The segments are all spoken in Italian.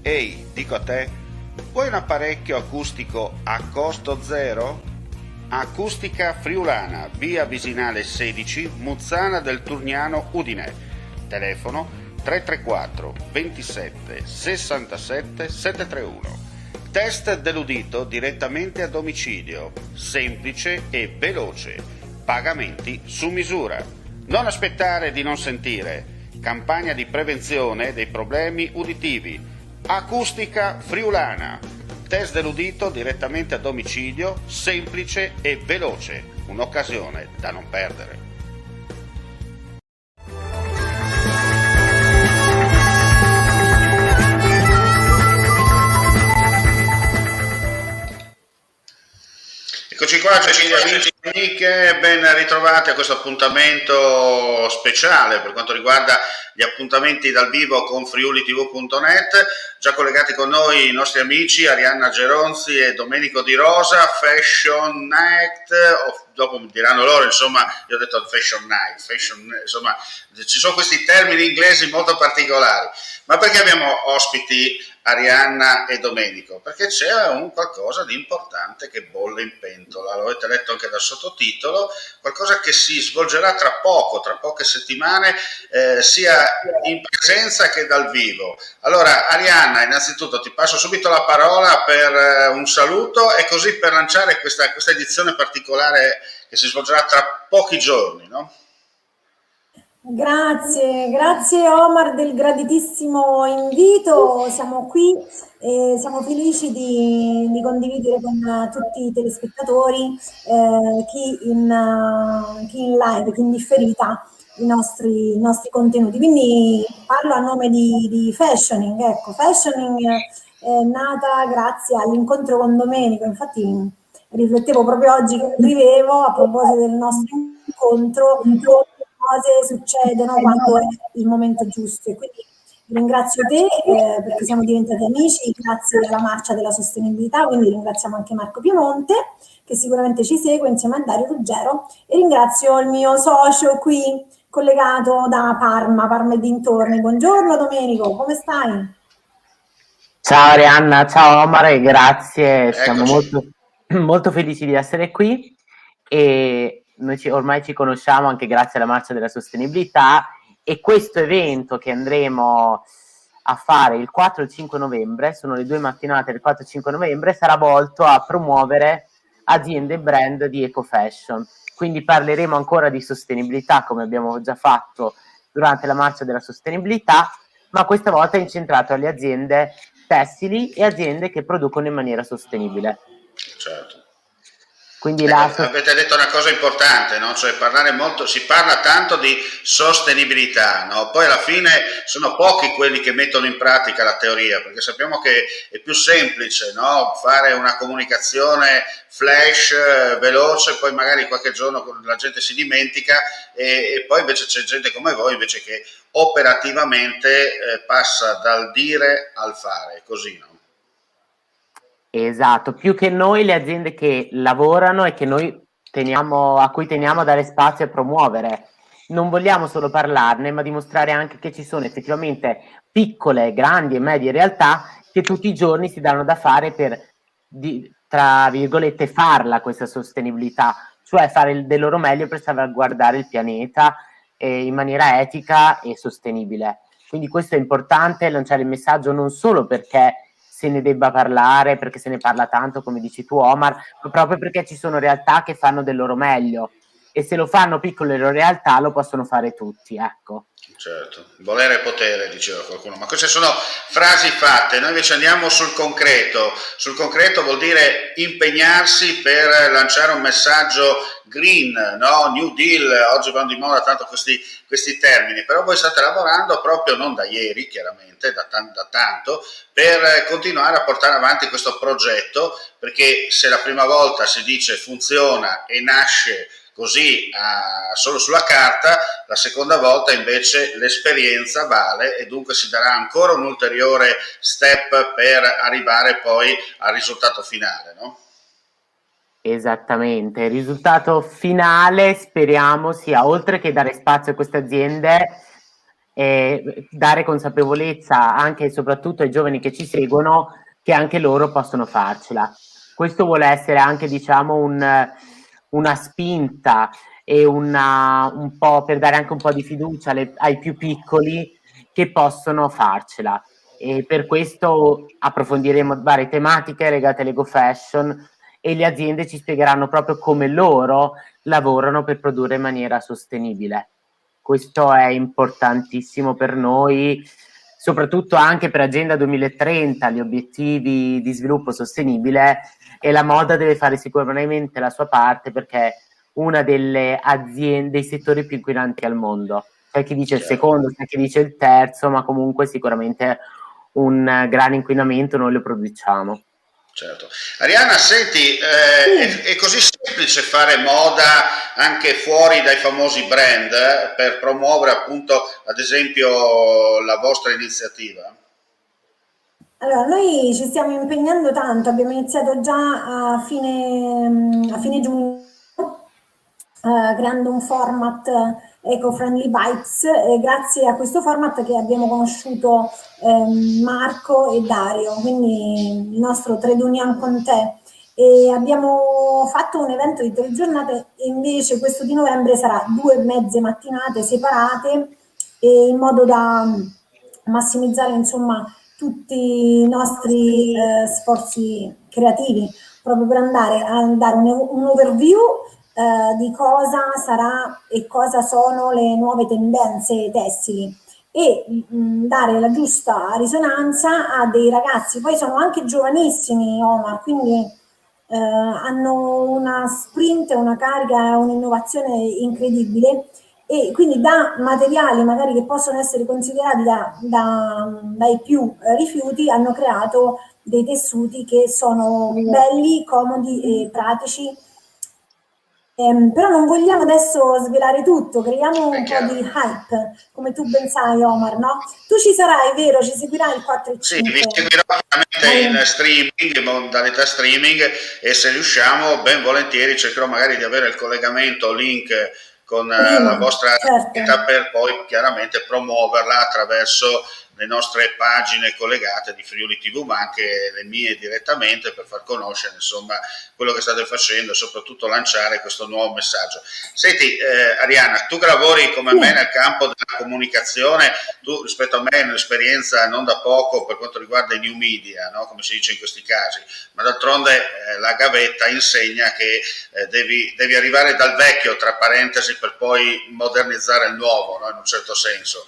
Ehi, dico a te, vuoi un apparecchio acustico a costo zero? Acustica Friulana, via Visinale 16, Muzzana del Turniano, Udine. Telefono 334 27 67 731. Test dell'udito direttamente a domicilio, semplice e veloce. Pagamenti su misura. Non aspettare di non sentire. Campagna di prevenzione dei problemi uditivi. Acustica Friulana. Test dell'udito direttamente a domicilio, semplice e veloce. Un'occasione da non perdere. Eccoci qua, gentili amici e amiche, ben ritrovati a questo appuntamento speciale per quanto riguarda gli appuntamenti dal vivo con friulitv.net. Già collegati con noi i nostri amici Arianna Geronzi e Domenico Di Rosa, Fashion Night, dopo mi diranno loro, insomma, io ho detto Fashion Night, insomma, ci sono questi termini inglesi molto particolari. Ma perché abbiamo ospiti Arianna e Domenico? Perché c'è un qualcosa di importante che bolle in pentola, lo avete letto anche dal sottotitolo, qualcosa che si svolgerà tra poche settimane, sia in presenza che dal vivo. Allora Arianna, innanzitutto ti passo subito la parola per un saluto e così per lanciare questa edizione particolare che si svolgerà tra pochi giorni, no? Grazie Omar del graditissimo invito, siamo qui e siamo felici di condividere con tutti i telespettatori, chi in live, chi in differita, i nostri contenuti. Quindi parlo a nome di Fashioning, ecco, Fashioning è nata grazie all'incontro con Domenico, infatti riflettevo proprio oggi che scrivevo a proposito del nostro incontro, cose succedono quando è il momento giusto e quindi ringrazio te perché siamo diventati amici grazie alla marcia della sostenibilità, quindi ringraziamo anche Marco Piemonte che sicuramente ci segue insieme a Dario Ruggero e ringrazio il mio socio qui collegato da Parma e dintorni. Buongiorno Domenico, come stai? Ciao Arianna, ciao Omar e grazie, siamo Eccoci. molto felici di essere qui e noi ormai ci conosciamo anche grazie alla Marcia della Sostenibilità e questo evento che andremo a fare il 4 e il 5 novembre, sono le due mattinate del 4 e 5 novembre, sarà volto a promuovere aziende e brand di eco fashion. Quindi parleremo ancora di sostenibilità come abbiamo già fatto durante la Marcia della Sostenibilità, ma questa volta è incentrato alle aziende tessili e aziende che producono in maniera sostenibile. Certo. Quindi Ecco, avete detto una cosa importante, no? Cioè si parla tanto di sostenibilità, no? Poi alla fine sono pochi quelli che mettono in pratica la teoria, perché sappiamo che è più semplice, no? Fare una comunicazione flash, veloce, poi magari qualche giorno la gente si dimentica e poi invece c'è gente come voi invece che operativamente passa dal dire al fare, così, no? Esatto, più che noi le aziende che lavorano e che noi a cui teniamo a dare spazio e promuovere. Non vogliamo solo parlarne, ma dimostrare anche che ci sono effettivamente piccole, grandi e medie realtà che tutti i giorni si danno da fare per, tra virgolette, farla questa sostenibilità, cioè fare del loro meglio per salvaguardare il pianeta in maniera etica e sostenibile. Quindi questo è importante, lanciare il messaggio non solo perché se ne debba parlare, perché se ne parla tanto, come dici tu Omar, ma proprio perché ci sono realtà che fanno del loro meglio e se lo fanno piccole realtà lo possono fare tutti, ecco. Certo, volere e potere, diceva qualcuno, ma queste sono frasi fatte, noi invece andiamo sul concreto vuol dire impegnarsi per lanciare un messaggio green, no? New Deal, oggi vanno di moda tanto questi termini, però voi state lavorando proprio non da ieri, chiaramente, da tanto, per continuare a portare avanti questo progetto, perché se la prima volta si dice funziona e nasce così solo sulla carta, la seconda volta invece l'esperienza vale e dunque si darà ancora un ulteriore step per arrivare poi al risultato finale, no? Esattamente, il risultato finale speriamo sia, oltre che dare spazio a queste aziende, e dare consapevolezza anche e soprattutto ai giovani che ci seguono che anche loro possono farcela. Questo vuole essere anche, diciamo, una spinta e un po' per dare anche un po' di fiducia ai più piccoli che possono farcela. E per questo approfondiremo varie tematiche legate all'eco fashion e le aziende ci spiegheranno proprio come loro lavorano per produrre in maniera sostenibile. Questo è importantissimo per noi, soprattutto anche per Agenda 2030, gli obiettivi di sviluppo sostenibile, e la moda deve fare sicuramente la sua parte perché è una delle aziende, dei settori più inquinanti al mondo. C'è chi dice il secondo, c'è chi dice il terzo, ma comunque sicuramente un gran inquinamento noi lo produciamo. Certo. Arianna, senti, è così semplice fare moda anche fuori dai famosi brand per promuovere appunto, ad esempio, la vostra iniziativa? Allora, noi ci stiamo impegnando tanto, abbiamo iniziato già a fine giugno, creando un format Eco-Friendly Bites, e grazie a questo format che abbiamo conosciuto Marco e Dario, quindi il nostro Trade Union con te, e abbiamo fatto un evento di 3 giornate, e invece questo di novembre sarà 2 mezze mattinate separate, in modo da massimizzare insomma tutti i nostri sforzi creativi, proprio per andare a dare un overview di cosa sarà e cosa sono le nuove tendenze tessili, e dare la giusta risonanza a dei ragazzi, poi sono anche giovanissimi, Omar, quindi hanno una sprint, una carica, un'innovazione incredibile, e quindi da materiali magari che possono essere considerati dai più rifiuti hanno creato dei tessuti che sono belli, comodi e pratici. Però non vogliamo adesso svelare tutto, creiamo un po' di hype, come tu ben sai, Omar, no? Tu ci sarai, vero? Ci seguirai il 4 e 5? Sì, vi seguirò chiaramente in streaming, in modalità streaming, e se riusciamo, ben volentieri cercherò magari di avere il collegamento, link con la vostra attività, per poi chiaramente promuoverla attraverso le nostre pagine collegate di Friuli TV, ma anche le mie direttamente, per far conoscere insomma quello che state facendo e soprattutto lanciare questo nuovo messaggio. Senti, Arianna, tu che lavori come me nel campo della comunicazione, tu rispetto a me hai un'esperienza non da poco per quanto riguarda i new media, no? Come si dice in questi casi, ma d'altronde la gavetta insegna che devi arrivare dal vecchio, tra parentesi, per poi modernizzare il nuovo, no? In un certo senso.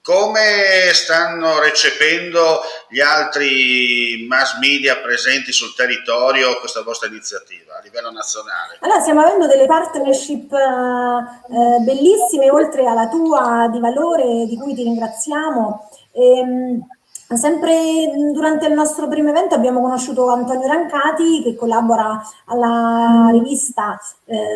Come stanno recependo gli altri mass media presenti sul territorio questa vostra iniziativa a livello nazionale? Allora, stiamo avendo delle partnership bellissime, oltre alla tua di valore, di cui ti ringraziamo. Sempre durante il nostro primo evento abbiamo conosciuto Antonio Rancati, che collabora alla rivista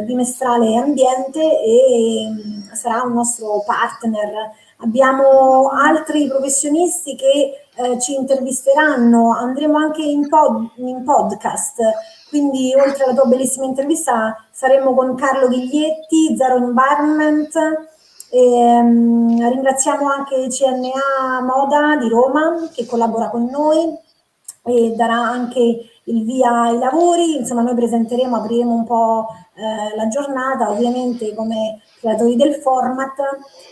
bimestrale Ambiente, e sarà un nostro partner. Abbiamo altri professionisti che ci intervisteranno, andremo anche in podcast, quindi oltre alla tua bellissima intervista saremo con Carlo Ghiglietti, Zero Environment. Ringraziamo anche CNA Moda di Roma, che collabora con noi e darà anche il via ai lavori. Insomma, noi presenteremo, apriremo un po' la giornata, ovviamente come creatori del format,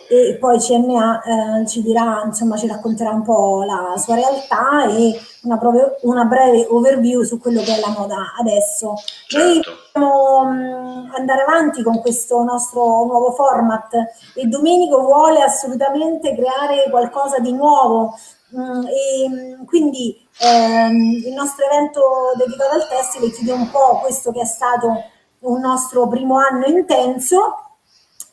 e poi CNA ci dirà, insomma, ci racconterà un po' la sua realtà e una breve overview su quello che è la moda adesso. Certo. Noi dobbiamo andare avanti con questo nostro nuovo format, e Domenico vuole assolutamente creare qualcosa di nuovo, e quindi il nostro evento dedicato al tessile chiude un po' questo che è stato un nostro primo anno intenso,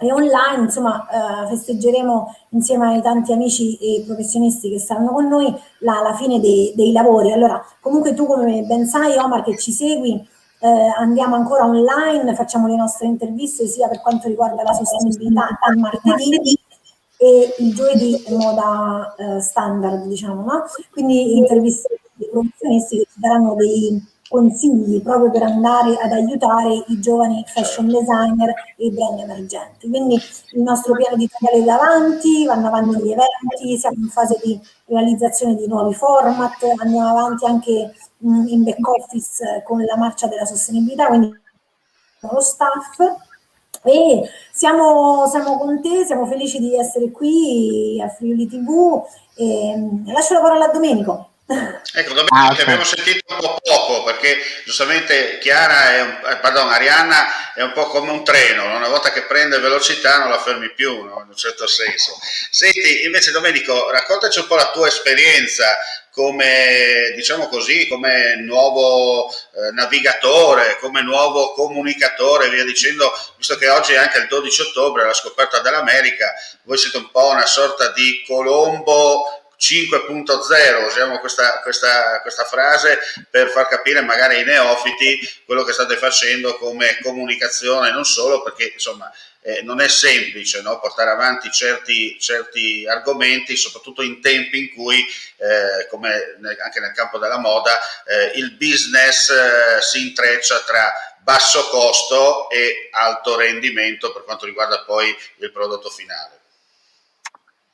e online, insomma, festeggeremo insieme ai tanti amici e professionisti che saranno con noi la fine dei lavori. Allora, comunque tu, come ben sai, Omar, che ci segui, andiamo ancora online, facciamo le nostre interviste sia per quanto riguarda la sostenibilità il martedì, e il giovedì moda standard, diciamo, no? Quindi interviste di professionisti che ci daranno dei consigli proprio per andare ad aiutare i giovani fashion designer e i brand emergenti. Quindi il nostro piano editoriale è davanti, vanno avanti gli eventi, siamo in fase di realizzazione di nuovi format, andiamo avanti anche in back office con la marcia della sostenibilità, quindi lo staff. E siamo con te, siamo felici di essere qui a Friuli TV e lascio la parola a Domenico. Ecco, Domenico, ti abbiamo sentito un po' poco perché giustamente Arianna è un po' come un treno, no? Una volta che prende velocità non la fermi più, no? In un certo senso. Senti, invece Domenico, raccontaci un po' la tua esperienza come, diciamo così, come nuovo navigatore, come nuovo comunicatore, via dicendo, visto che oggi è anche il 12 ottobre, la scoperta dell'America, voi siete un po' una sorta di Colombo 5.0, usiamo questa frase per far capire magari ai neofiti quello che state facendo come comunicazione, non solo perché insomma non è semplice, no? Portare avanti certi argomenti, soprattutto in tempi in cui, come anche nel campo della moda, il business si intreccia tra basso costo e alto rendimento per quanto riguarda poi il prodotto finale.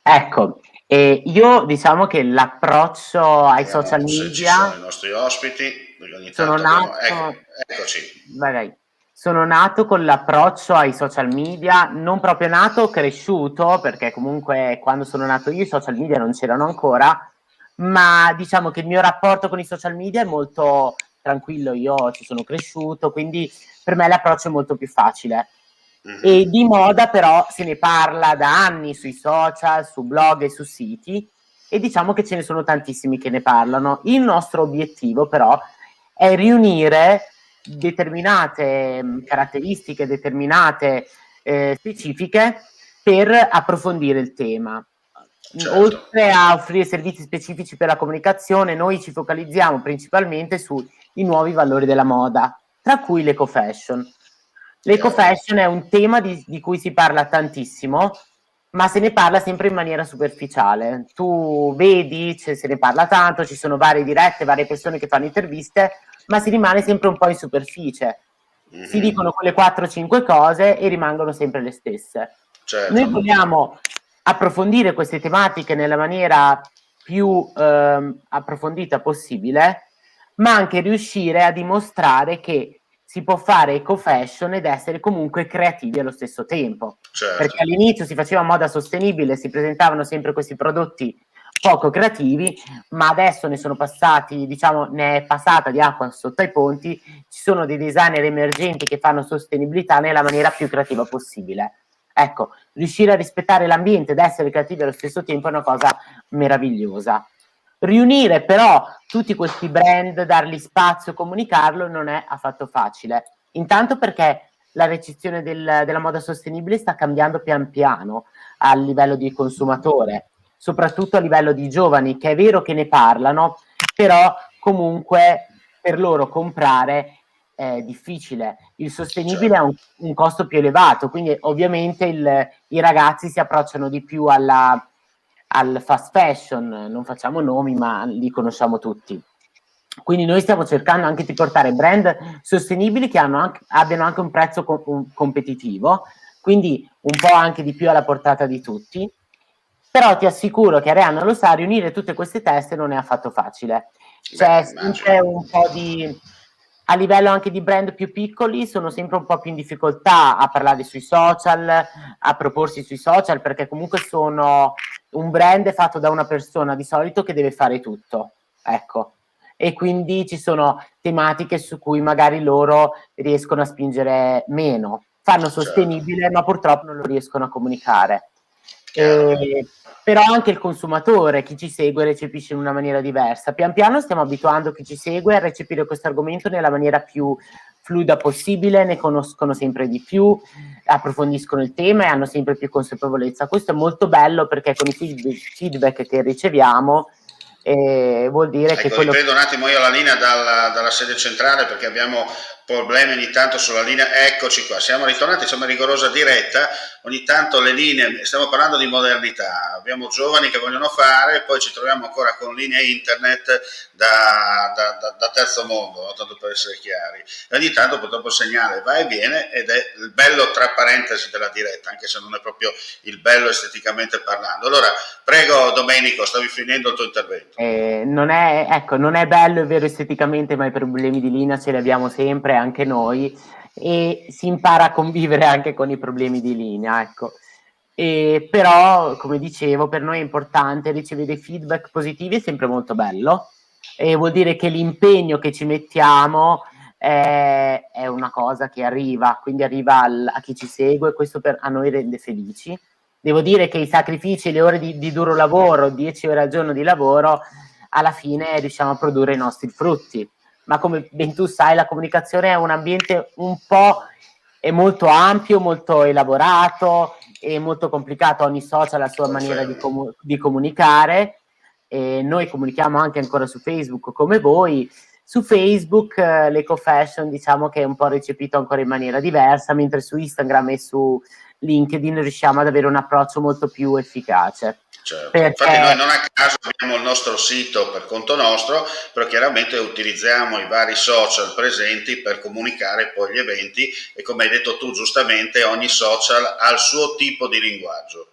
Ecco, io diciamo che l'approccio ai social media... Ci sono i nostri ospiti, ogni tanto eccoci. Vai. Sono nato con l'approccio ai social media, non proprio nato, cresciuto, perché comunque quando sono nato io i social media non c'erano ancora, ma diciamo che il mio rapporto con i social media è molto tranquillo, io ci sono cresciuto, quindi per me l'approccio è molto più facile. E di moda però se ne parla da anni sui social, su blog e su siti, e diciamo che ce ne sono tantissimi che ne parlano. Il nostro obiettivo però è riunire determinate caratteristiche, determinate specifiche per approfondire il tema. Certo. Oltre a offrire servizi specifici per la comunicazione, noi ci focalizziamo principalmente sui nuovi valori della moda, tra cui l'eco-fashion. L'eco-fashion è un tema di cui si parla tantissimo, ma se ne parla sempre in maniera superficiale. Tu vedi, se ne parla tanto, ci sono varie dirette, varie persone che fanno interviste, ma si rimane sempre un po' in superficie. Si dicono quelle 4-5 cose e rimangono sempre le stesse. Certo. Noi vogliamo approfondire queste tematiche nella maniera più approfondita possibile, ma anche riuscire a dimostrare che si può fare eco-fashion ed essere comunque creativi allo stesso tempo. Certo. Perché all'inizio si faceva moda sostenibile, si presentavano sempre questi prodotti poco creativi, ma adesso ne sono passati, diciamo, ne è passata di acqua sotto ai ponti, ci sono dei designer emergenti che fanno sostenibilità nella maniera più creativa possibile. Ecco, riuscire a rispettare l'ambiente ed essere creativi allo stesso tempo è una cosa meravigliosa. Riunire però tutti questi brand, dargli spazio, comunicarlo non è affatto facile. Intanto perché la ricezione della moda sostenibile sta cambiando pian piano a livello di consumatore, soprattutto a livello di giovani, che è vero che ne parlano, però comunque per loro comprare è difficile. Il sostenibile ha un costo più elevato, quindi ovviamente i ragazzi si approcciano di più al fast fashion, non facciamo nomi ma li conosciamo tutti. Quindi noi stiamo cercando anche di portare brand sostenibili che abbiano anche un prezzo competitivo, quindi un po' anche di più alla portata di tutti, però ti assicuro che Arianna lo sa, riunire tutte queste teste non è affatto facile. C'è sempre un po' a livello anche di brand più piccoli sono sempre un po' più in difficoltà a parlare sui social, a proporsi sui social, perché comunque sono un brand fatto da una persona di solito che deve fare tutto, ecco. E quindi ci sono tematiche su cui magari loro riescono a spingere meno, fanno sostenibile, ma purtroppo non lo riescono a comunicare. Però anche il consumatore, chi ci segue, recepisce in una maniera diversa. Pian piano stiamo abituando chi ci segue a recepire questo argomento nella maniera più fluida possibile, ne conoscono sempre di più, approfondiscono il tema e hanno sempre più consapevolezza. Questo è molto bello perché con i feedback che riceviamo vuol dire che riprendo un attimo io la linea dalla sede centrale perché abbiamo problemi ogni tanto sulla linea. Eccoci qua, siamo ritornati, siamo in rigorosa diretta. Ogni tanto le linee, stiamo parlando di modernità, abbiamo giovani che vogliono fare, poi ci troviamo ancora con linee internet da terzo mondo, tanto per essere chiari, e ogni tanto purtroppo il segnale va e viene, ed è il bello tra parentesi della diretta, anche se non è proprio il bello esteticamente parlando. Allora, prego Domenico, stavi finendo il tuo intervento. Non è bello, è vero, esteticamente, ma i problemi di linea ce li abbiamo sempre, anche noi, e si impara a convivere anche con i problemi di linea, ecco. Però, come dicevo, per noi è importante ricevere dei feedback positivi, è sempre molto bello, e vuol dire che l'impegno che ci mettiamo è una cosa che arriva, quindi arriva a chi ci segue, e questo a noi rende felici. Devo dire che i sacrifici, le ore di duro lavoro, 10 ore al giorno di lavoro, alla fine riusciamo a produrre i nostri frutti. Ma come ben tu sai, la comunicazione è un ambiente è molto ampio, molto elaborato e molto complicato. Ogni social ha la sua maniera di comunicare, e noi comunichiamo anche ancora su Facebook come voi. Su Facebook l'eco fashion diciamo che è un po' recepito ancora in maniera diversa, mentre su Instagram e su LinkedIn riusciamo ad avere un approccio molto più efficace. Certo. Perché... Infatti noi non a caso abbiamo il nostro sito per conto nostro, però chiaramente utilizziamo i vari social presenti per comunicare poi gli eventi, e come hai detto tu giustamente, ogni social ha il suo tipo di linguaggio.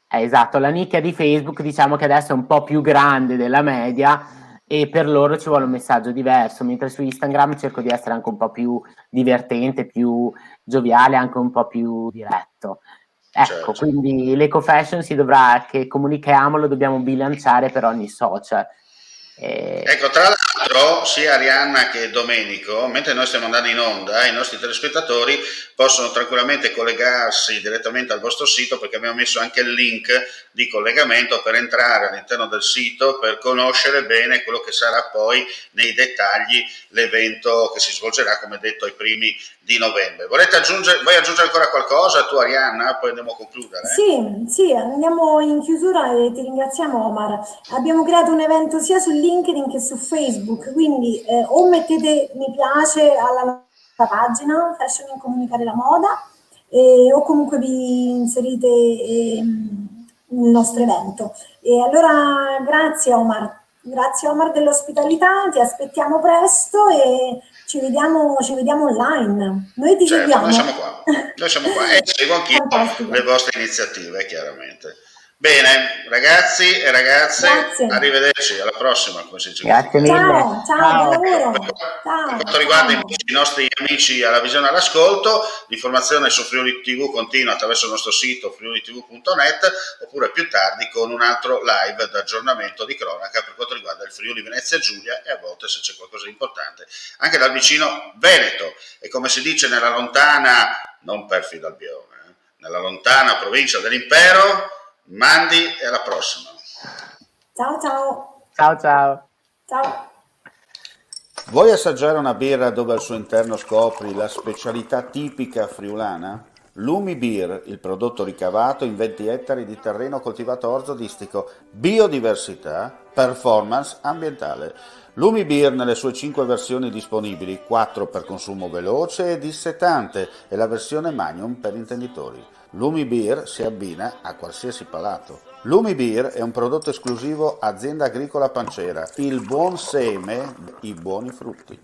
Esatto, la nicchia di Facebook diciamo che adesso è un po' più grande della media, e per loro ci vuole un messaggio diverso, mentre su Instagram cerco di essere anche un po' più divertente, più gioviale, anche un po' più diretto. Ecco, certo. Quindi l'eco fashion si dovrà, che comunichiamo, lo dobbiamo bilanciare per ogni social. Ecco, tra l'altro sia Arianna che Domenico, mentre noi stiamo andando in onda, i nostri telespettatori possono tranquillamente collegarsi direttamente al vostro sito, perché abbiamo messo anche il link di collegamento per entrare all'interno del sito, per conoscere bene quello che sarà poi nei dettagli l'evento che si svolgerà, come detto, ai primi di novembre. Vuoi aggiungere ancora qualcosa tu, Arianna? Poi andiamo a concludere. Sì, andiamo in chiusura e ti ringraziamo, Omar. Abbiamo creato un evento sia su LinkedIn che su Facebook, quindi o mettete mi piace alla pagina Fashion in Comunicare la Moda, o comunque vi inserite nel nostro evento. E allora grazie Omar dell'ospitalità, ti aspettiamo presto e ci vediamo online. Noi ti seguiamo. Noi siamo qua e seguo anch'io le vostre iniziative, chiaramente. Bene, ragazzi e ragazze, grazie. Arrivederci, alla prossima. Come si dice. Grazie mille. Ciao, buon lavoro. Per quanto riguarda i nostri amici alla visione e all'ascolto, l'informazione su Friuli TV continua attraverso il nostro sito friulitv.net, oppure più tardi con un altro live d'aggiornamento di cronaca per quanto riguarda il Friuli Venezia Giulia, e a volte, se c'è qualcosa di importante, anche dal vicino Veneto. E come si dice nella lontana, non perfida Albione, nella lontana provincia dell'impero, mandi e alla prossima. Ciao. Vuoi assaggiare una birra dove al suo interno scopri la specialità tipica friulana? Lumi Beer, il prodotto ricavato in 20 ettari di terreno coltivato orzodistico, biodiversità, performance ambientale. Lumi Beer nelle sue 5 versioni disponibili, 4 per consumo veloce e dissetante, e la versione Magnum per intenditori. Lumi Beer si abbina a qualsiasi palato. Lumi Beer è un prodotto esclusivo Azienda Agricola Pancera, il buon seme, i buoni frutti.